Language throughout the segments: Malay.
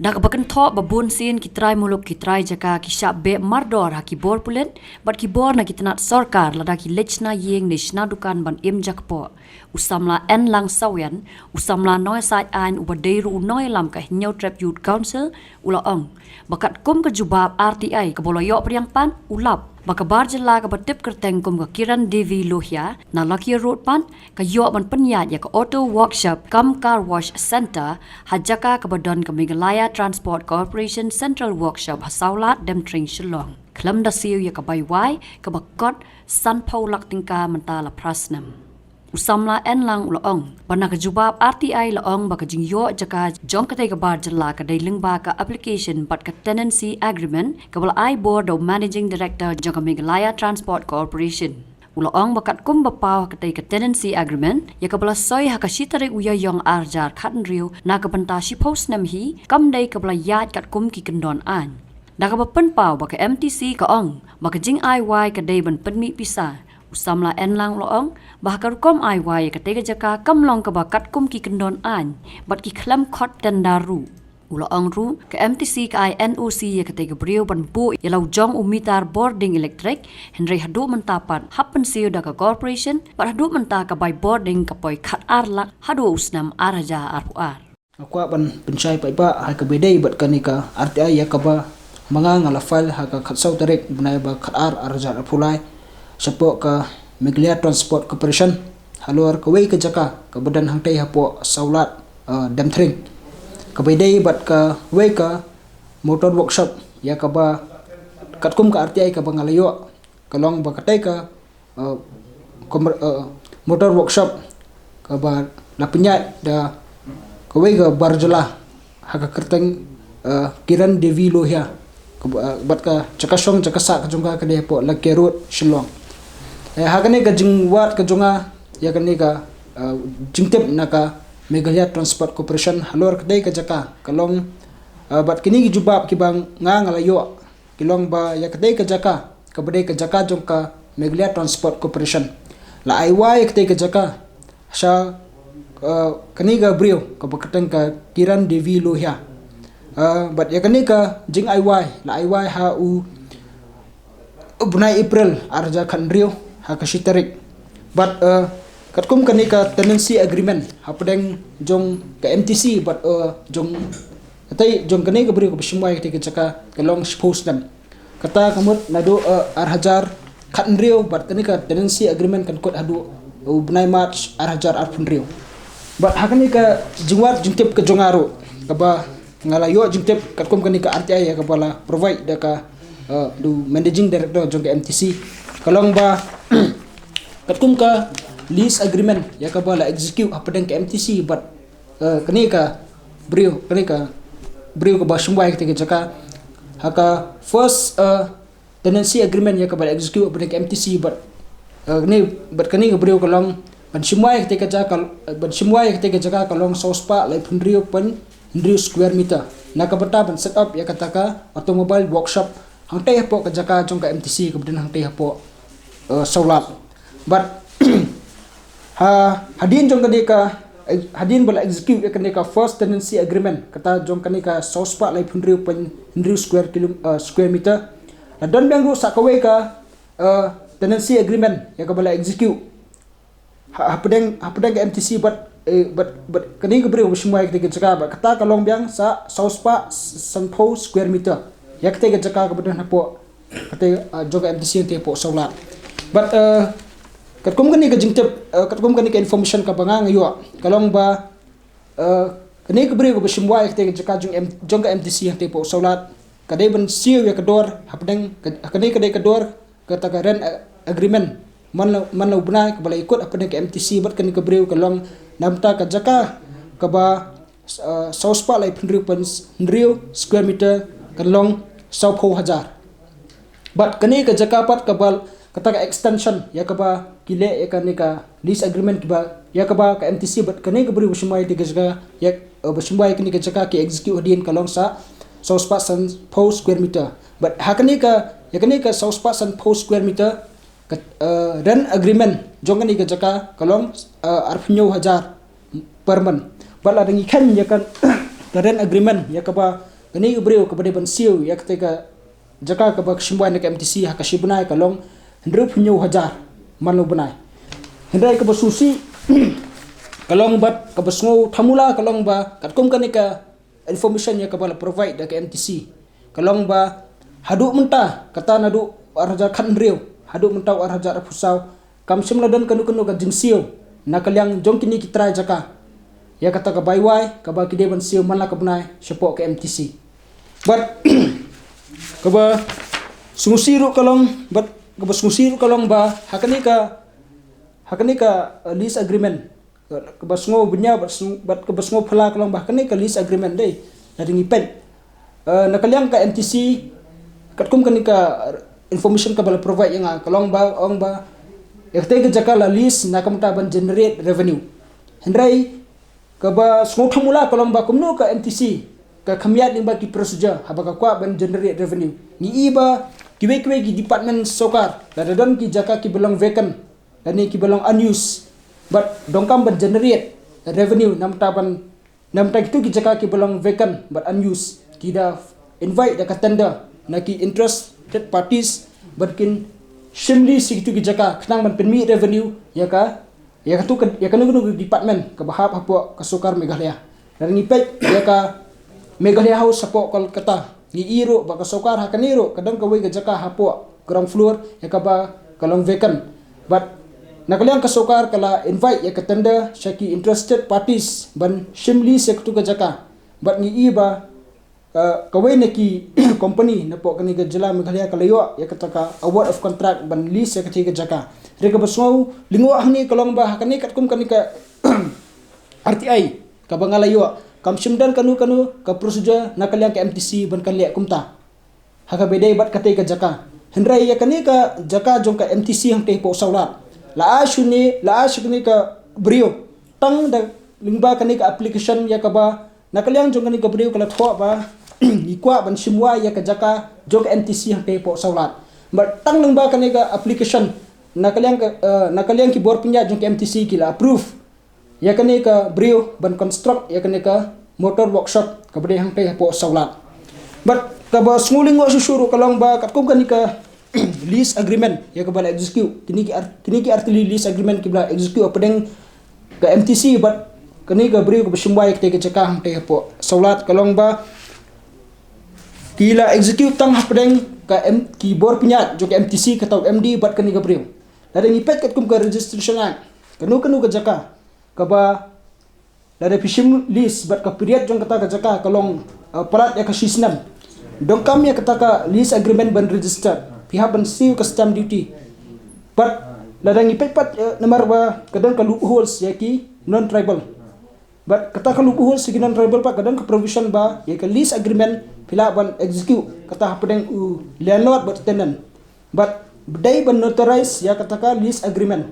Dak bakan tho babun sin kitrai muluk kitrai jaka kisha be mardor ha kibor pulen bat kibor na kitnat sarkar lada ki lechna yeng nishna dukan ban im jakpo usamla en lang sawian usamla noi sai an ubadeiru noi lam ka hinyo trap youth council ula ong bakat kum ke jubab RTI ke boloyo priang pan ulap baka barjela ka batip kerteng kum ka Kiran Devi Lohia na Lucky Road pan ka yo ban penyat ya ka auto workshop kam car wash center hajaka ka badon ka Meghalaya Transport Corporation Central Workshop hasaulat dem tring Shillong klam da siu ya ka baywai ka bakot san paulak tingka mentala prasnam usamla en lang ulaong bana ka jubab RTI laong baka jingyo jaka jong katay ka barjala ka dailing ba ka application but ka tenancy agreement ka wala I board of managing director jaka Meghalaya Transport Corporation ulaong bakat kum bapaw katay ka tenancy agreement ya ka bala soy ha ka sitare uya yong arjar khatn riu na ka banta shi post nam hi kam dai ka bala yat kat kum ki kendon an na ka bapen paw baka MTC ka ong baka jing IY ka dai ban penmi pisa usamla en lang loong bahakar kom IY ka tega jaka kamlong ka bakat kum ki kendon an bat ki khlam khot tendaru uloong ru ka MTC ka INOC ya ka tega brio ban bu yalau jong umitar boarding electric henry hadu mentapan happen siu da ka corporation bat hadu menta ka by boarding ka poi khat arlak hadu usnam araja arpuar aku ban pencai pai ba ha ka bedai bat kanika RTI ya ka ba manga ngala file ha ka khatsau tarik bunai ba khat araja arpulai sapo ka Meghalaya Transport Corporation halor ka wei ka jaka ka badan hangtai hapo saulat damthring ka bedai bat ka wei ka motor workshop ya ka ba katkum ka RTI ka bangalayo kalong ba katai ka motor workshop ka ba lapenyat da ka wei ka barjala ha ka kerteng Kiran Devi Lohia bat ka cakasong cakasa ka jongka ka depo Lucky Road Shillong hakane ka jingwat ka jonga ya kane ka jingtep naka Meghalaya Transport Corporation halor kadai ka jaka kalong bat kini gi jubab ki bang nga ngalayo kilong ba ya kadai ka jaka ka badai ka jaka jongka Meghalaya Transport Corporation la IY kadai ka jaka sha kani ga brio ka bakateng ka Kiran Devi Lohia bat ya kani ka jing IY la IY ha u bunai April arja kan rio hakashitarik but katkum kanika tenancy agreement hapadeng jong ka MTC but jong katay jong kanika beri ko bisimwai tika chaka kalong post nam kata kamut nado arhajar khatnrio but kanika tenancy agreement kan kot hadu bunai March arhajar arpunrio but hakanika jingwat jingtip ke jongaro kaba ngalayo jingtip katkum kanika RTI ya kabala provide daka du managing director jong ka MTC kalong ba katkum ka lease agreement ya ka bala execute apadang ka MTC but kani ka brio ka ba shumwai ka jaka haka first tenancy agreement ya ka bala execute apadang ka MTC but kani ka brio kalong ban shumwai ka jaka kalong sospa lai punrio pen hundred square meter nakabata ban set up ya kataka automobile workshop hangtai hapo ka jaka jong ka MTC kemudian hangtai hapo saulat but hadin jong kadika hadin bala execute kadika first tenancy agreement kata jong kadika sospa lai punriu pen 100 square meter la don bangru sakawe ka tenancy agreement ya ka bala execute hapadeng ka MTC but kadika beri semua kadika jaka kata kalong biang sa sospa sanpo square meter ya kadika jaka kemudian hapo kata jong ka MTC yang po saulat but katkum kani ka jingtep katkum kani ka information ka banga ngayo kalong ba kani ka beri ko besimwa ka jaka jong ka MTC yang tipo saulat kadai ban siu ya kador hapdeng kani kadai kador kata ka rent agreement man ubna ka bala ikut hapdeng ka MTC bat kani ka beri kalong namta ka jaka ka ba sospa lai pendriu square meter kalong 10,000 but kani ka jaka pat ka bal kata ka extension ya ka ba kile ya kani ka lease agreement ba ya ka ba ka MTC but kani ka beri besimai tiga jaga ya besimai kani ka jaka ki execute din kalong sa sospa san post square meter but hakani ka ya kani ka sospa san post square meter rent agreement jong kani ka jaka kalong arpunyo hajar per month bala dangi kan ya kan rent agreement ya ka ba kani brio kepada ban siu ya ketika jaka ke bak shimbai na MTC ha ka shibnai kalong hendru punyu hajar manu benai hendrai ke basusi kalong bat ke basngo thamula kalong ba katkum kani ka information ya kabala provide da ke MTC kalong ba hadu mentah kata nadu arja khan rio hadu mentah arja pusau kam simla dan kanu ka jingsio na kalyang jong kini kitra jaka ya kata ka baiwai ka ba kide ban siu manla ka benai support ke MTC but ka ba sungusiru kalong but ka ba sungusiru kalong ba hakani ka lease agreement ka ba sungo bunya but ka ba sungo phala kalong ba hakani ka lease agreement dei dari ngipet na kalyang ka MTC katkum kani ka information ka bala provide yang kalong ba ong ba yakte ka jaka la lease na kamta ban generate revenue hendrai ka ba sungo thamula kalong ba kumno ka MTC ka kamiat ning ba ki procedure haba ka kwa ban generate revenue ni iba kiwe ki department sokar la don ki jaka ki belong vacant dan ni ki belong unused but dongkam ban generate revenue namta itu ki jaka ki belong vacant but unused kita invite da ka tender na ki interested parties berkin shimli sigitu ki jaka knang ban permit revenue ya kanu department ka bahap hapo ka sokar Meghalaya dan ngipet ya ka Meghalaya House hapo Kolkata ni iro ba ka sokar ha kaniro kadang ka ka jaka hapo ground floor ya ka ba kalong vacant but nakaliang ka sokar kala invite ya ka tender syaki interested parties ban shimli sigitu ka jaka but ni iba kawai neki company na po kani gajala Meghalaya kalayo ya kataka award of contract ban lease ya katika jaka rega basau lingo ahni kalong ba kani katkum kani ka RTI ka bangalayo kam simdan kanu ka procedure na kalyang ka MTC ban kalya kumta haka bedai bat katika jaka hendrai ya kani ka jaka jong ka MTC hang te po saulat la ashuni ka brio tang da lingba kani ka application ya ka ba na kalyang jong kani ka brio kala thwa ba ikwa ban simwa ya ka jaka jog MTC hang te po saulat but tang nang ba kani ka application na kalyang ki bor punya jong MTC kila approve ya kani ka brio ban construct ya kani ka motor workshop ka bri hang te po saulat but ka ba smuling wa susuru kalong ba katkum kani ka lease agreement ya ka bala execute kini ki artili lease agreement ki bala execute apeng ka MTC but kani ka brio ka simwa ya ka jaka hang te po saulat kalong ba kila execute tang hapdeng ka keyboard pinyat jo ka MTC ka taw MD bat kani ka brio lada ngipet kat kum ka registration act kanu ka jaka ka ba lada pishim list bat ka period jong kata ka jaka kalong palat ya ka sisnam dong kam ya kata ka lease agreement ban register pihak ban siu ka stamp duty but lada ngipet pat namar ba kadang ka loopholes ya ki non tribal but kata ka loopholes si non tribal pa kadang ka provision ba ya ka lease agreement pila ban execute kata hapdeng landlord but tenant but bedai ban notarize ya kata ka lease agreement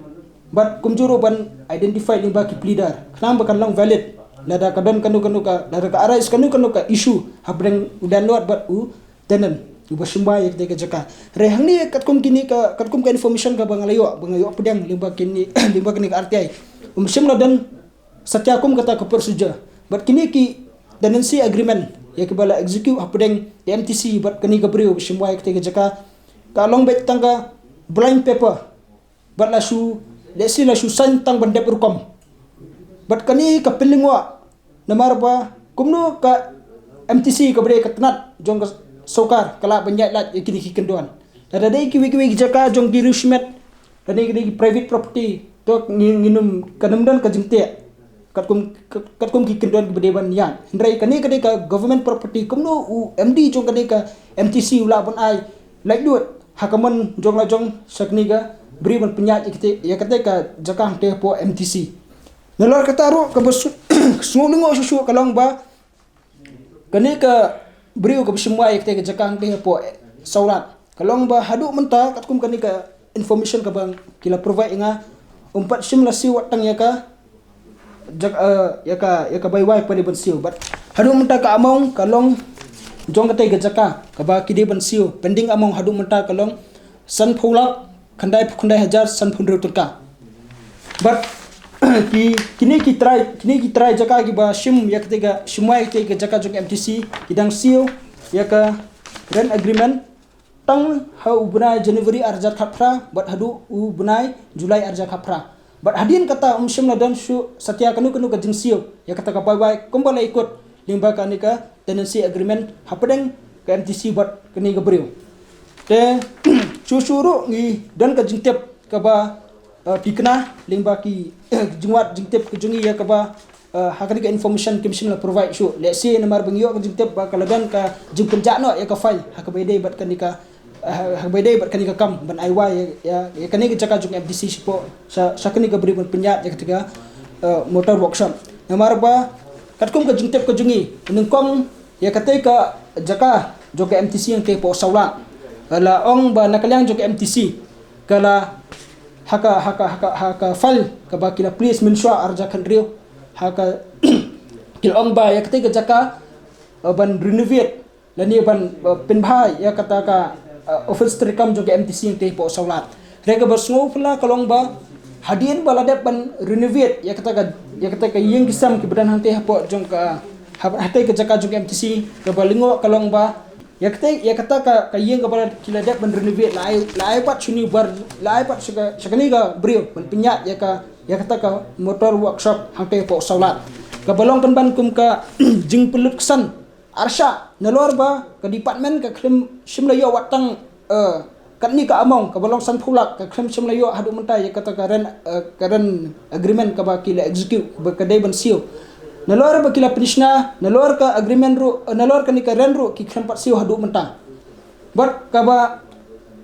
but kumjuro ban identify ni ba ki pleader kanang bakan lang valid lada kadon kanu ka lada ka arise kanu ka issue hapdeng landlord but tenant uba simba ya ka jaka rehang ni katkum ka information ka bangalayo pedang limba kini ka RTI simla dan satyakum kata ka procedure but kini ki tenancy agreement ya kibala execute hapdeng MTC but kani ka brio simwa ya ka jaka kalong bet tangka blind paper but la shu sign tang bandep rukom but kani ka pilingwa namar ba kumno ka MTC ka bre ka tanat jong ka sokar kala banyak lat kini kikenduan ada dai kiwi jaka jong dirishmet kani private property to nginum kanamdan ka jingte katkum kikenduan kebedeban yang hendrai kani ka government property kumno MD jong kani ka MTC ula pun ai like duit hakaman jong la jong sakniga beri ban penyat ya kata ka jakang te po MTC nalor kata ro ka sungungo susu kalong ba kani ka beri ka semua ya kata ka jakang te po saurat kalong ba hadu menta katkum kani ka information ka bang kila provide nga umpat simla si watang ya ka ya ka baiwai pa ban siu but hadu menta ka among kalong jong katai gajaka kaba kidi ban siu pending among hadu menta kalong san phulak khandai hajar san phunru turka but kini try jaka ki ba shim ya ketiga shimai ke jaka jong MTC kidang sio ya ka rent agreement tang hau bunai January arjat khapra bat hadu u bunai Julai arjat khapra bat hadin kata shim na dan shu satya kanu ka jing sio ya kata ka bye kembali ikut limba ka nika tenancy agreement hapadeng ka MTC bat kini gabriu te susuru ngi dan ka jingtep ka ba pikna limba ki jingwat jingtep ke jungi ya ka ba hakani ka information kimsim la provide shu let's say namar bengyo ka jingtep ba kalagan ka jing penjano ya ka file hakabede bat kanika hakabede bat kanika kam ban aiwa ya kani ka jaka jung FDC sipo sa kani ka beri ban penyat ya ketika motor workshop namar ba katkum ka jingtep ka jungi nengkong ya katai ka jaka joka MTC yang te po sawla la ong ba nakalyang joka MTC kala haka fal ka ba kila please mensua arja khandrio haka kila ong ba ya ketika jaka ban renovate lani ban pinbhai ya kata ka office terkam juga MTC yang te po saulat rega bersngo pula kalong ba hadin baladep ban renovate ya kata ka yang kisam ki badan hante po jong ka hate ka jaka juga MTC ka balingo kalong ba ya kata ka yang ka balad kila dep ban renovate lai pat suni bar lai pat sakani ka brio ban pinyat ya kata ka motor workshop hante po saulat ka balong ban kum ka jing pelut kesan arsha nalor ba ka department ka klim shimlayo watang kan ni ka among ka balong san phulak ka klim shimlayo hadu mentai ya kata karen agreement ka ba kila execute ba kadai ban sio nalor ba kila penishna nalor ka agreement ru nalor ka ni ka ren ru ki klim pat sio hadu mentang bat ka ba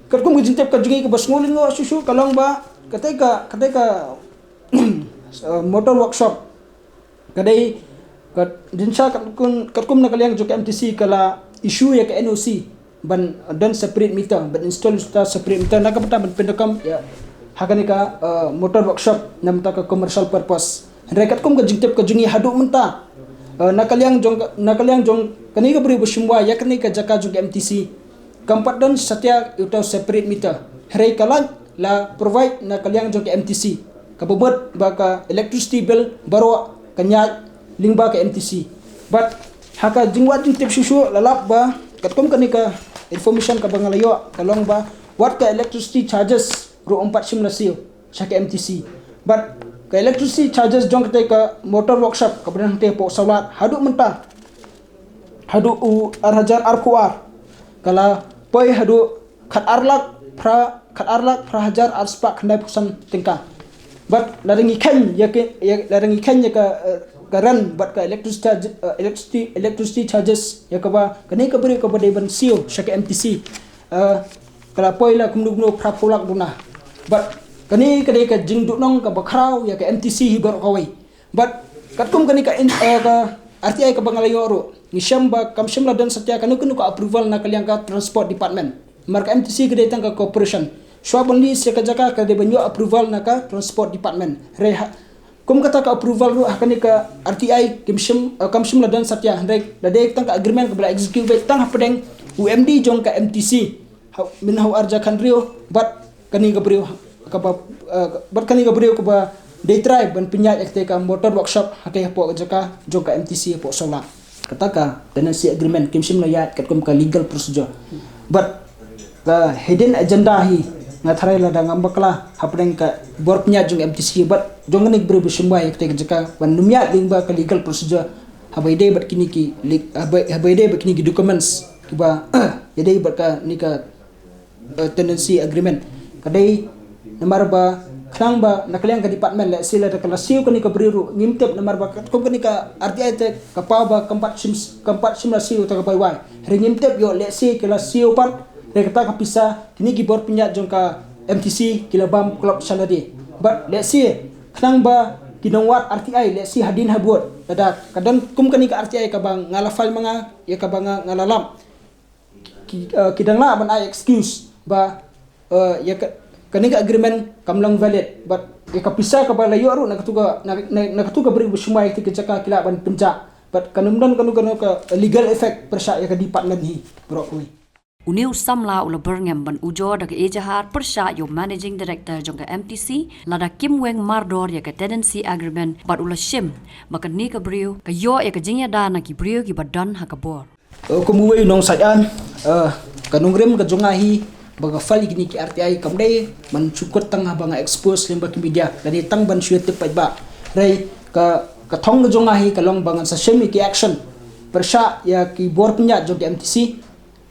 katkum gijintep ka jugi ka basngulin ngo susu kalong ba katai ka motor workshop kadai dinsa katkum nakaliang juga MTC kala issue ya ke NOC ban dan separate meter ban install separate meter nakapata ban pendekam ya hakani ka motor workshop namta ka commercial purpose rekat kum ka jingtep ka jungi hadu menta nakaliang jong kani ka beri bushimwa ya kani ka jaka juga MTC kampat dan satya utau separate meter hare kala la provide nakaliang jong MTC kabobot baka electricity bill baro kanya lingba ke MTC but haka jingwat jing tip susu lalap ba katkom kanika information ka bangalayo kalong ba what ka electricity charges ro 4 sim lasio sa ke MTC but ka electricity charges jong ka motor workshop ka badan te po sawlat hadu menta hadu u arhajar arkuar kala poi hadu khat arlak pra hajar arspak khnai pusan tingka but larangi khan ya ka garan buat ka electricity charges ya ka ba kani ka beri ka badai ban sio syaka MTC kala poila kumdugno prapulak duna but kani ka jingdu nong ka bakrau ya ka MTC hibar kawai but katkum kani ka RTI ka bangalayo ro ngisham ba kamsham la dan satya kanu ka approval na kaliang ka transport department marka MTC ka datang ka corporation swabonli seka jaka ka de banyo approval na ka transport department kum kata ka approval ru hakani ka RTI kamshim la dan satya handai dade tang ka agreement ka bala execute tang hapdeng UMD jong ka MTC min hau arja khandrio bat kani ka brio ka bat kani ka brio ka ba day try ban pinya ekte ka motor workshop hakai po jaka jong ka MTC po sola kata ka tenancy agreement kimshim la yat kum ka legal procedure but ka hidden agenda hi nga tharai la dang ambakla hapdeng ka bor pnya jong MTC bat jong nik bru bisumba ek te jaka wan numya lingba ka legal procedure habaide bat kini ki habaide bat kini ki documents kiba yade bat ka nika tenancy agreement kadai namar ba khang ba nakaliang ka department la sila da kala siu kani ka briru ngimtep namar ba kom kani ka RTI te ka pa ba kampat sim la siu ta ka bai wai ringimtep yo le si kala siu pat rekata kapisa kini gibor pinya jong ka MTC kila bam club saladi but let's see khnang ba kinongwat RTI let's see hadin habot dada kadang kum kani ka RTI ka bang ngalafal mga ya ka bang ngalalam kidang la ban ai excuse ba ya kani ka agreement kamlang valid but ya kapisa ka ba layo ro nakatuga beri busumai ti ka kila ban penja but kanumdan kanu ka legal effect persya ya ka department hi bro oi Uni usamla ula berngem ban ujo daga ejahat persya yo managing director jongka MTC lada Kim Weng Mardor ya ka tenancy agreement bat ula shim maka ni ka brio ka yo ya ka jingya dana ki brio ki badan hakabor. Kumuwi nong sayan kanungrem ka jongahi baga fali gini ki RTI kamdai man cukut tangah banga expose limba ki media dari tang ban syuet tepat ba rai ka thong ka jongahi kalong bangan sa shemi ki action persya ya ki bor penya jong MTC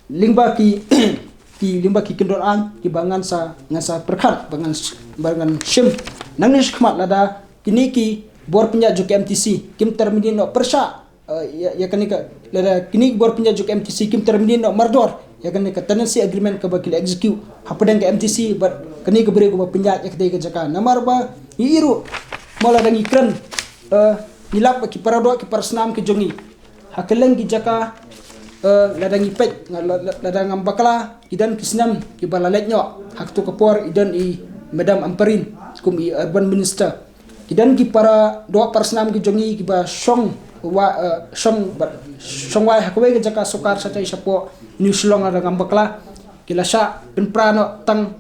limba ki limba ki kendoran ki bangan sa ngasa perkhat bangan shim nangis khmat lada kini ki bor penya jong MTC kim termini no persya ya kani ka lada kini bor penya jong MTC kim termini no mardor ya kani ka tenancy agreement ka bakil execute hapadang ka MTC but kani ka beri ko penya ya kedai ka jaka namar ba iru mola dang ikran nilap ki parado ki persnam ki jongi hakeleng ki jaka ladang ipek ladang ambakala idan kisnam ki balalet nyo hak tu kapor idan i madam amperin kum i urban minister idan ki para doa persnam ki jongi ki ba shong wa hakwe ki jaka sukar sa tai sapo new slong ladang ambakala kilasa penprano tang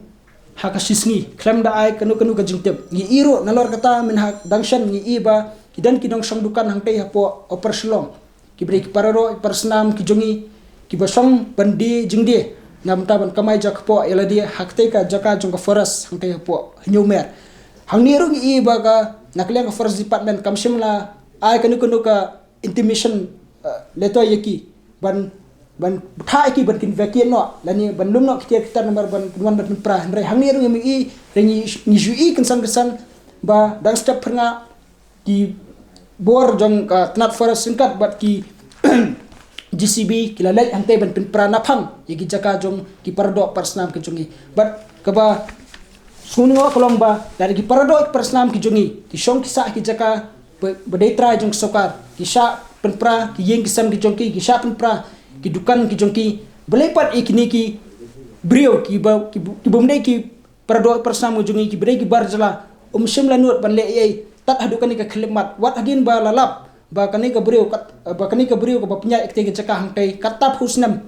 hakasisngi krem da ai kanu ka jingtep ni iro nalor kata min hak dangshan ni iba idan ki dong shong dukan hang tai hapo operslong ki beri ki pararo persnam ki jongi ki basong bandi jingdi nam taban kamai jak po ela dia hakte ka jaka jong ka forest hang te po nyumer hang nirung i baga nakliang ka forest department kamsim la ai kanu ka intimation leto yeki ban thai ki ban kin vekien no lani ban lum no kita nomor ban kuan ban pra hang nirung i rengi ni jui kesan ba dang step pernga ki bor jong ka tnat forest singkat bat ki GCB kilalai hante ban pranapang yagi jaka jong ki pardo persnam ki jongi bat kaba sungo kolong ba dari ki pardo persnam ki jongi ki shong ki sa ki jaka badai tra jong sokar ki sha penpra ki yeng ki sam ki jongki ki sha penpra ki dukan ki jongki belepat ikini ki brio ki bomdai ki pardo persnam ki jongi ki badai ki barjala shim lanut ban le ai tat hadukan ka khlemat wat hadin ba lalap ba kani ka brio ka bapnya ekte ke cakah hangkai katap husnam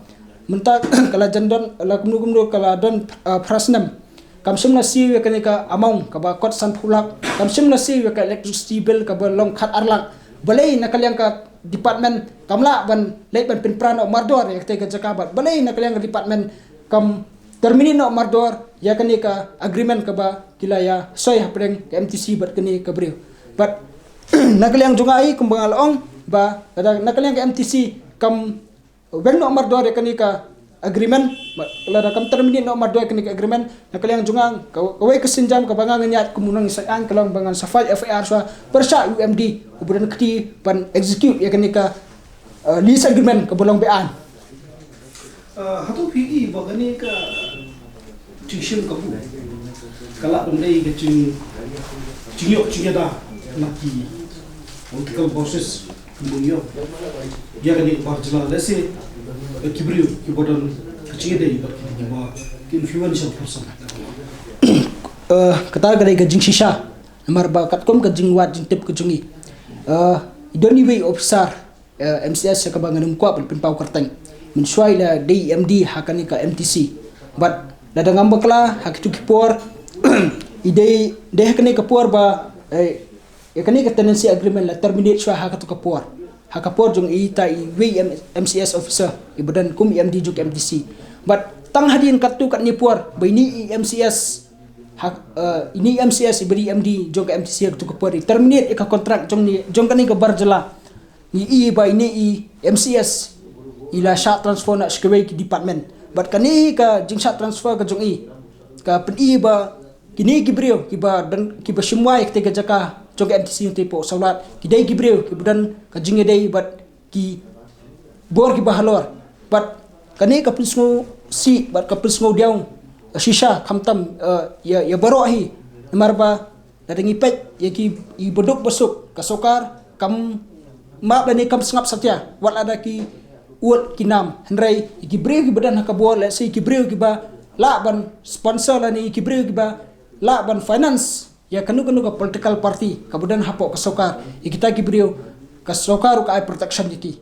menta kala jandon la kumnu kala don prasnam kamsim na si we kani ka among ka ba kot san phulak kamsim na si we ka electricity bill ka ba long khat arlak balai na kalyang ka department kamla ban leit ban pinpran o mardor ekte ke cakah bat balai na kalyang ka department kam termini no mardor ya kani ka agreement ka ba kilaya soy hapreng ka MTC bat kani ka brio but nakaliang jungai kumbang along ba nakaliang ka MTC kam weng no mardor kani ka agreement lada kam termini no mardor kani ka agreement nakaliang jungang kawai kesinjam ka bangang nyat kumunang isaan kalang bangan safal FAR so persya UMD uburan keti pan execute ya kani ka lease agreement ka bolong bean hatu pigi bagani ka cishim ka bu kala dai ka cingyo da naki political process kemudian dia kan barjala lese kibriu kibodan kecil deh berarti bahwa influential person kata gadai gajing shisha namar ba katkom gajing wat jing tip kejungi idoni way officer MCS ka bangan umkwa pin pau kerteng min swai la DMD hakani ka MTC but dadang ambakla hakitu kipor ide deh hakani kapor ba yakani ka tenancy agreement la terminate shwa hakatu kapor jong ita i MCS officer ibadan kum MD jong MTC but tang hadin katu kat ni por baini MCS ini MCS iberi MD jong MTC hakatu kapor terminate ka kontrak jong kani ka barjala ni ba ini MCS ila sha transfer na skeway ki department but kani ka jing sha transfer ka jong ka pen ba kini kibrio kiba dan kiba semua ek tega jaka jong MTC tipo salat kidai kibrio kibudan ka jinge dai but ki bor ki bahalor but kani ka plisngo si but ka plisngo diaung shisha khamtam ya baro hi marba dadangi pet ya ki ibodok besuk ka sokar kam map dani kam sengap satya wat ada ki uat kinam hendrai ki brio ki badan ka bor la si ki brio ki ba la ban sponsor la ni ki brio ki ba la ban finance ya kanu ka political party kemudian hapok ke sokar kita ki brio ka sokar ka protection diti